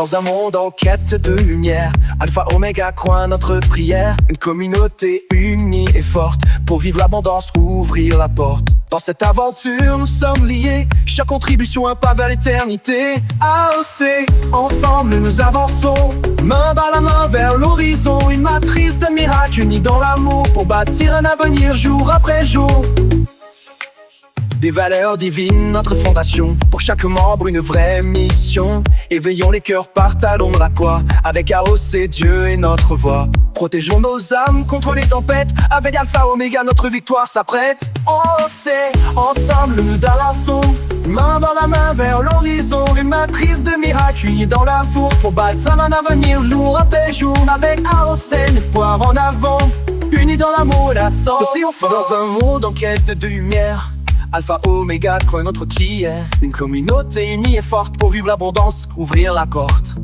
Dans un monde en quête de lumière, Alpha Oméga croit notre prière. Une communauté unie et forte pour vivre l'abondance, ouvrir la porte. Dans cette aventure nous sommes liés, chaque contribution un pas vers l'éternité. AOC, ensemble nous avançons, main dans la main vers l'horizon. Une matrice de miracles unie dans l'amour pour bâtir un avenir jour après jour. Des valeurs divines, notre fondation. Pour chaque membre, une vraie mission. Éveillons les cœurs, partageons la quoi. Avec AOC, Dieu est notre voix. Protégeons nos âmes contre les tempêtes. Avec Alpha Oméga, notre victoire s'apprête. AOC, ensemble nous dansons, main dans la main vers l'horizon. Une matrice de miracles unie dans l'amour pour bâtir un avenir jour après jour. Avec AOC, l'espoir en avant, unis dans l'amour et la sorte. Dans un monde en quête de lumière, Alpha Oméga croit notre prière. Une communauté unie et forte pour vivre l'abondance, ouvrir la porte.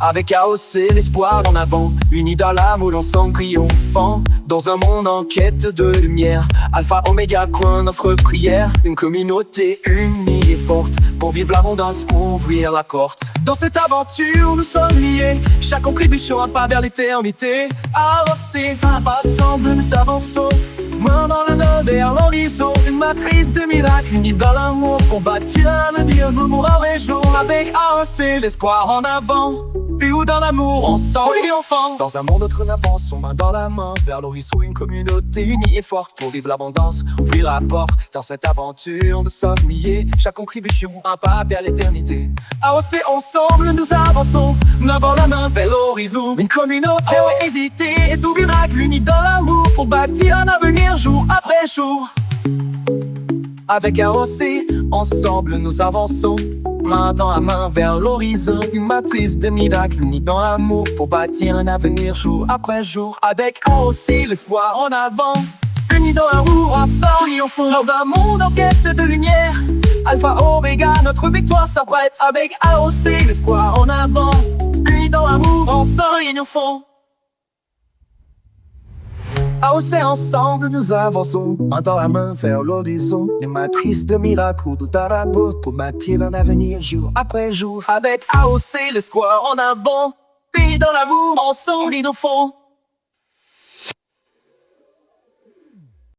Avec AOC, l'espoir en avant, unis dans l'amour, ensemble triomphant. Dans un monde en quête de lumière, Alpha Oméga croit notre prière. Une communauté unie et forte pour vivre l'abondance, ouvrir la porte. Dans cette aventure, nous sommes liés, chaque contribution un pas vers l'éternité. AOC, ensemble nous avançons, main dans la main vers l'horizon. Une matrice de miracles unie dans l'amour pour bâtir un avenir jour après jour. Avec AOC, l'espoir en avant, et où dans l'amour ensemble triomphant. Dans un monde autre avançons, main dans la main vers l'horizon. Une communauté unie et forte pour vivre l'abondance, ouvrir la porte. Dans cette aventure nous sommes liés, chaque contribution un pas vers l'éternité. AOC ensemble nous avançons, main dans la main vers l'horizon. Une communauté hésité et tout miracle unis dans l'amour pour bâtir un avenir jour après jour. Avec AOC, ensemble nous avançons, main dans la main vers l'horizon. Une matrice de miracles unis dans l'amour pour bâtir un avenir jour après jour. Avec AOC, l'espoir en avant, unis dans l'amour, ensemble triomphons. Dans un monde en quête de lumière, Alpha Oméga, notre victoire s'apprête. Avec AOC, l'espoir en avant, unis dans l'amour, ensemble triomphons. AOC ensemble nous avançons, main dans la main vers l'horizon. Une matrice de miracles tout à la botte pour bâtir un avenir jour après jour. Avec AOC, l'espoir en avant, puis dans l'amour, ensemble triomphons.